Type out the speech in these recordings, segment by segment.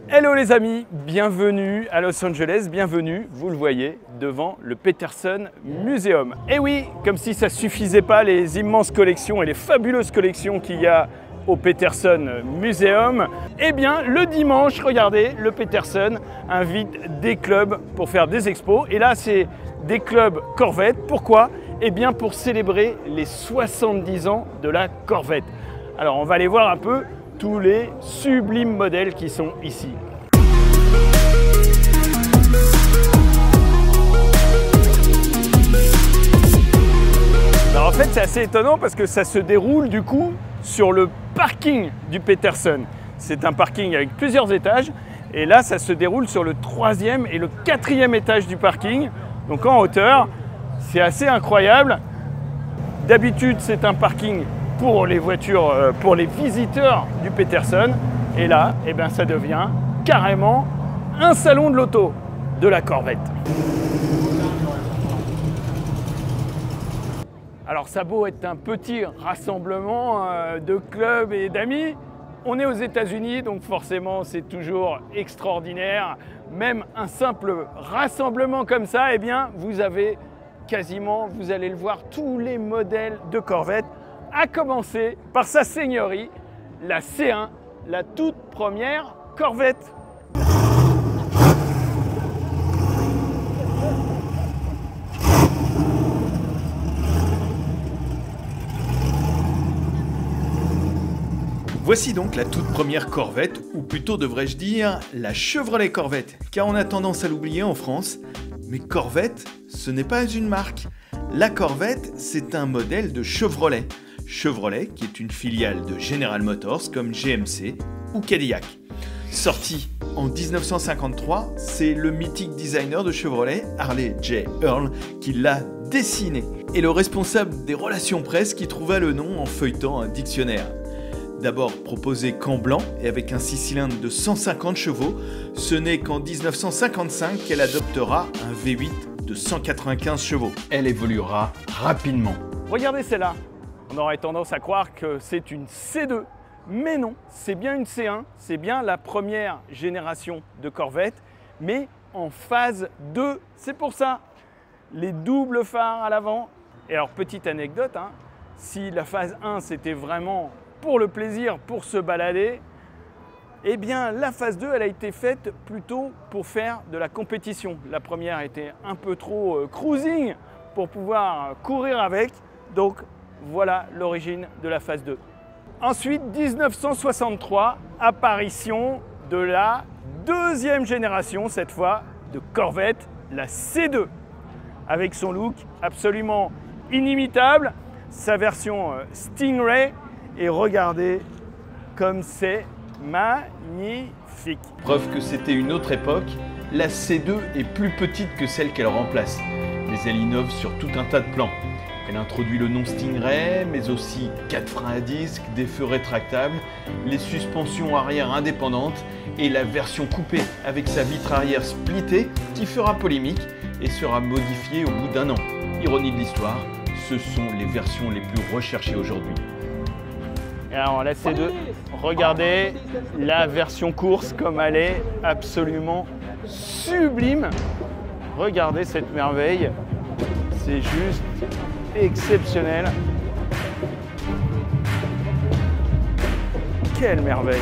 Hello les amis, bienvenue à Los Angeles, bienvenue, vous le voyez, devant le Petersen Museum. Et oui, comme si ça ne suffisait pas les immenses collections et les fabuleuses collections qu'il y a au Petersen Museum, eh bien le dimanche, regardez, le Petersen invite des clubs pour faire des expos. Et là, c'est des clubs Corvette. Pourquoi? Eh bien pour célébrer les 70 ans de la Corvette. Alors on va aller voir un peu tous les sublimes modèles qui sont ici. Alors en fait c'est assez étonnant parce que ça se déroule du coup sur le parking du Petersen. C'est un parking avec plusieurs étages et là ça se déroule sur le 3e et le 4e étage du parking, donc en hauteur. C'est assez incroyable. D'habitude c'est un parking pour les voitures, pour les visiteurs du Petersen. Et là, eh bien, ça devient carrément un salon de l'auto de la Corvette. Alors ça a beau être un petit rassemblement de clubs et d'amis, on est aux États-Unis, donc forcément c'est toujours extraordinaire. Même un simple rassemblement comme ça, eh bien, vous avez quasiment, vous allez le voir, tous les modèles de Corvette, à commencer par sa seigneurie, la C1, la toute première Corvette. Voici donc la toute première Corvette, ou plutôt devrais-je dire la Chevrolet Corvette, car on a tendance à l'oublier en France. Mais Corvette, ce n'est pas une marque. La Corvette, c'est un modèle de Chevrolet. Chevrolet, qui est une filiale de General Motors comme GMC ou Cadillac. Sorti en 1953, c'est le mythique designer de Chevrolet, Harley J. Earl, qui l'a dessiné. Et le responsable des relations presse qui trouva le nom en feuilletant un dictionnaire. D'abord proposé qu'en blanc et avec un 6 cylindres de 150 chevaux, ce n'est qu'en 1955 qu'elle adoptera un V8 de 195 chevaux. Elle évoluera rapidement. Regardez celle-là. On aurait tendance à croire que c'est une C2, mais non, c'est bien une C1, c'est bien la première génération de Corvette, mais en phase 2. C'est pour ça, les doubles phares à l'avant. Et alors, petite anecdote, hein, si la phase 1 c'était vraiment pour le plaisir, pour se balader, eh bien la phase 2 elle a été faite plutôt pour faire de la compétition. La première était un peu trop cruising pour pouvoir courir avec, donc voilà l'origine de la phase 2. Ensuite, 1963, apparition de la deuxième génération, cette fois, de Corvette, la C2. Avec son look absolument inimitable, sa version Stingray, et regardez comme c'est magnifique. Preuve que c'était une autre époque, la C2 est plus petite que celle qu'elle remplace, mais elle innove sur tout un tas de plans. Elle introduit le nom Stingray, mais aussi 4 freins à disque, des feux rétractables, les suspensions arrière indépendantes et la version coupée avec sa vitre arrière splittée qui fera polémique et sera modifiée au bout d'un an. Ironie de l'histoire, ce sont les versions les plus recherchées aujourd'hui. Et alors la C2, regardez la version course comme elle est absolument sublime. Regardez cette merveille, c'est juste exceptionnel. Quelle merveille!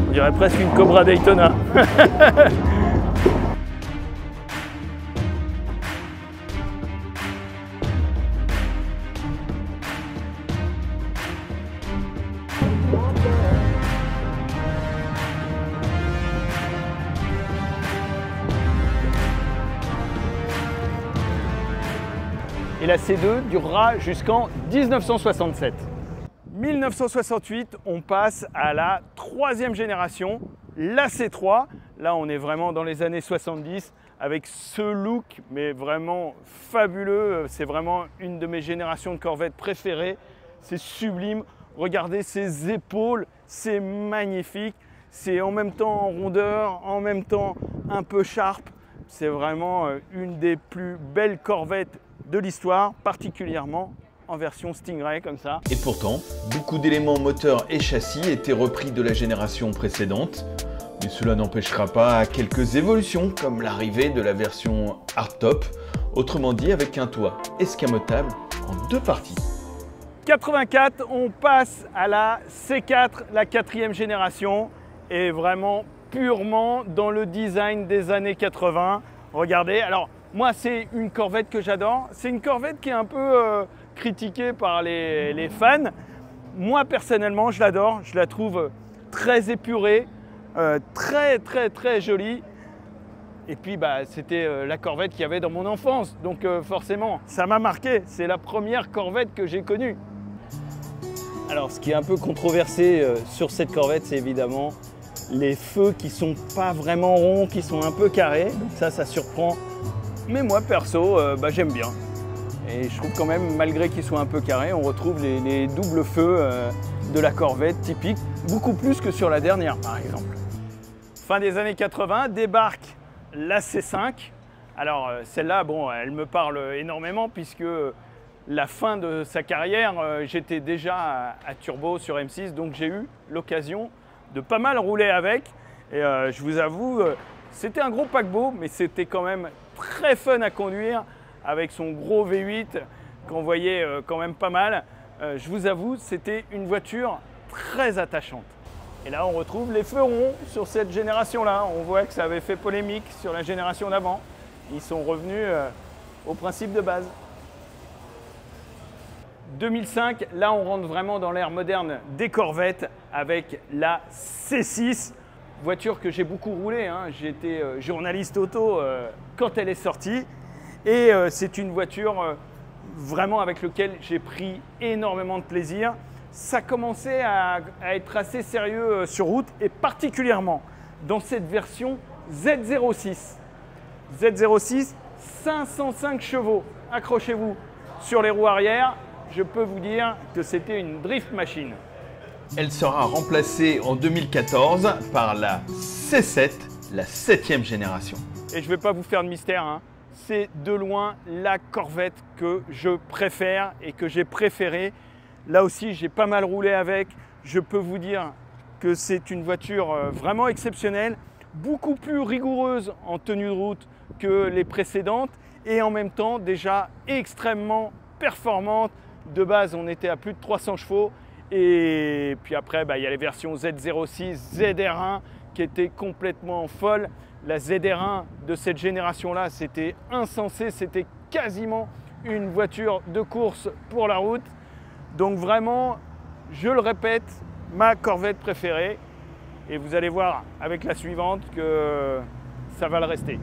On dirait presque une Cobra Daytona. Et la C2 durera jusqu'en 1967. 1968, on passe à la troisième génération, la C3. Là, on est vraiment dans les années 70 avec ce look, mais vraiment fabuleux. C'est vraiment une de mes générations de Corvette préférées. C'est sublime. Regardez ces épaules, c'est magnifique. C'est en même temps en rondeur, en même temps un peu sharp. C'est vraiment une des plus belles Corvettes de l'histoire, particulièrement en version Stingray comme ça. Et pourtant, beaucoup d'éléments moteurs et châssis étaient repris de la génération précédente. Et cela n'empêchera pas quelques évolutions comme l'arrivée de la version hardtop, autrement dit avec un toit escamotable en 2 parties. 84, on passe à la C4, la 4e génération, et vraiment purement dans le design des années 80. Regardez, alors moi c'est une Corvette que j'adore, c'est une Corvette qui est un peu critiquée par les fans. Moi personnellement je l'adore, je la trouve très épurée, très jolie. Et puis c'était la Corvette qu'il y avait dans mon enfance, donc forcément ça m'a marqué, c'est la première Corvette que j'ai connue. Alors ce qui est un peu controversé sur cette Corvette, c'est évidemment les feux qui sont pas vraiment ronds, qui sont un peu carrés, donc ça surprend. Mais moi perso, j'aime bien. Et je trouve quand même, malgré qu'ils soient un peu carrés, on retrouve les doubles feux de la Corvette typique, beaucoup plus que sur la dernière par exemple. Fin des années 80, débarque la C5. Alors celle-là, bon, elle me parle énormément puisque la fin de sa carrière, j'étais déjà à turbo sur M6, donc j'ai eu l'occasion de pas mal rouler avec. Et je vous avoue, c'était un gros paquebot, mais c'était quand même très fun à conduire avec son gros V8 qu'on voyait quand même pas mal. Je vous avoue, c'était une voiture très attachante. Et là, on retrouve les feux ronds sur cette génération-là. On voit que ça avait fait polémique sur la génération d'avant. Ils sont revenus au principe de base. 2005, là on rentre vraiment dans l'ère moderne des Corvettes avec la C6, voiture que j'ai beaucoup roulée, hein. J'étais journaliste auto quand elle est sortie et c'est une voiture vraiment avec laquelle j'ai pris énormément de plaisir. Ça commençait à être assez sérieux sur route et particulièrement dans cette version Z06. Z06, 505 chevaux, accrochez-vous sur les roues arrière. Je peux vous dire que c'était une drift machine. Elle sera remplacée en 2014 par la C7, la 7e génération. Et je ne vais pas vous faire de mystère, hein. C'est de loin la Corvette que je préfère et que j'ai préférée. Là aussi, j'ai pas mal roulé avec. Je peux vous dire que c'est une voiture vraiment exceptionnelle, beaucoup plus rigoureuse en tenue de route que les précédentes et en même temps déjà extrêmement performante. De base, on était à plus de 300 chevaux et puis après, il y a les versions Z06, ZR1 qui étaient complètement folles. La ZR1 de cette génération-là, c'était insensé, c'était quasiment une voiture de course pour la route. Donc vraiment, je le répète, ma Corvette préférée. Et vous allez voir avec la suivante que ça va le rester.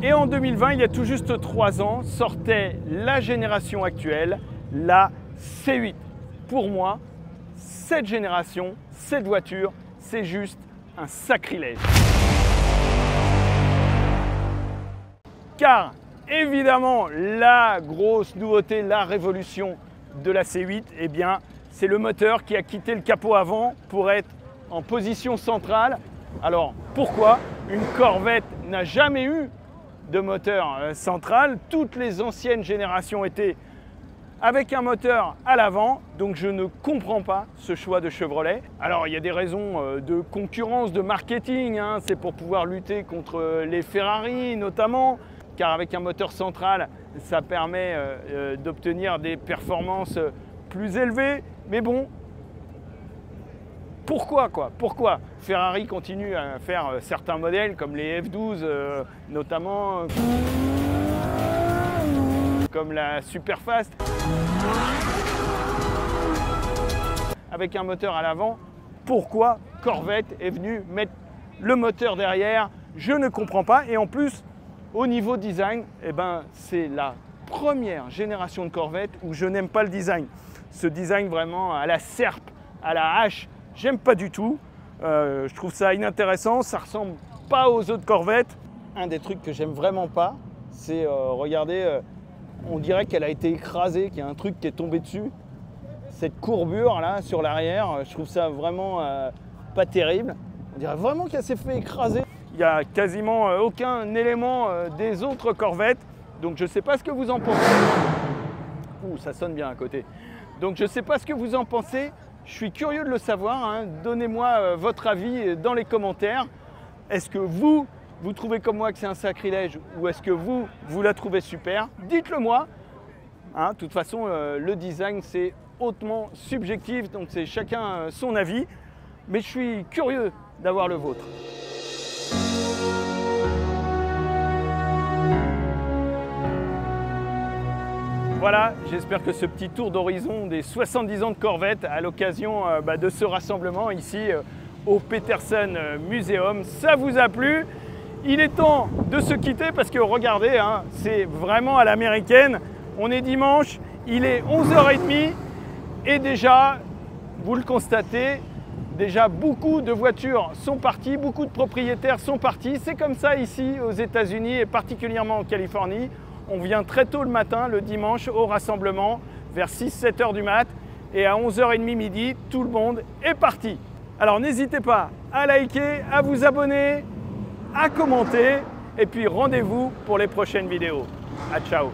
Et en 2020, il y a tout juste 3 ans, sortait la génération actuelle, la C8. Pour moi, cette génération, cette voiture, c'est juste un sacrilège. Car évidemment, la grosse nouveauté, la révolution de la C8, eh bien, c'est le moteur qui a quitté le capot avant pour être en position centrale. Alors pourquoi? Une Corvette n'a jamais eu de moteur central. Toutes les anciennes générations étaient avec un moteur à l'avant, donc je ne comprends pas ce choix de Chevrolet. Alors il y a des raisons de concurrence, de marketing, hein. C'est pour pouvoir lutter contre les Ferrari notamment, car avec un moteur central, ça permet d'obtenir des performances plus élevées. Mais bon, pourquoi quoi? Pourquoi Ferrari continue à faire certains modèles comme les F12 notamment, comme la Superfast, avec un moteur à l'avant? Pourquoi Corvette est venue mettre le moteur derrière? Je ne comprends pas. Et en plus, au niveau design, eh ben, c'est la première génération de Corvette où je n'aime pas le design. Ce design vraiment à la serpe, à la hache, j'aime pas du tout. Je trouve ça inintéressant, ça ressemble pas aux autres Corvettes. Un des trucs que j'aime vraiment pas, c'est regardez, on dirait qu'elle a été écrasée, qu'il y a un truc qui est tombé dessus. Cette courbure là sur l'arrière, je trouve ça vraiment pas terrible. On dirait vraiment qu'elle s'est fait écraser. Il n'y a quasiment aucun élément des autres Corvettes. Donc je ne sais pas ce que vous en pensez. Ouh, ça sonne bien à côté. Donc je ne sais pas ce que vous en pensez. Je suis curieux de le savoir. Hein. Donnez-moi votre avis dans les commentaires. Est-ce que vous trouvez comme moi que c'est un sacrilège ou est-ce que vous la trouvez super? Dites-le moi. Hein, de toute façon, le design, c'est hautement subjectif, donc c'est chacun son avis. Mais je suis curieux d'avoir le vôtre. Voilà, j'espère que ce petit tour d'horizon des 70 ans de Corvette à l'occasion de ce rassemblement ici au Petersen Museum, ça vous a plu. Il est temps de se quitter parce que regardez, hein, c'est vraiment à l'américaine. On est dimanche, il est 11h30 et déjà, vous le constatez, déjà beaucoup de voitures sont parties, beaucoup de propriétaires sont partis. C'est comme ça ici aux États-Unis et particulièrement en Californie. On vient très tôt le matin, le dimanche, au rassemblement, vers 6-7 heures du mat. Et à 11h30 midi, tout le monde est parti. Alors n'hésitez pas à liker, à vous abonner, à commenter. Et puis rendez-vous pour les prochaines vidéos. À ciao!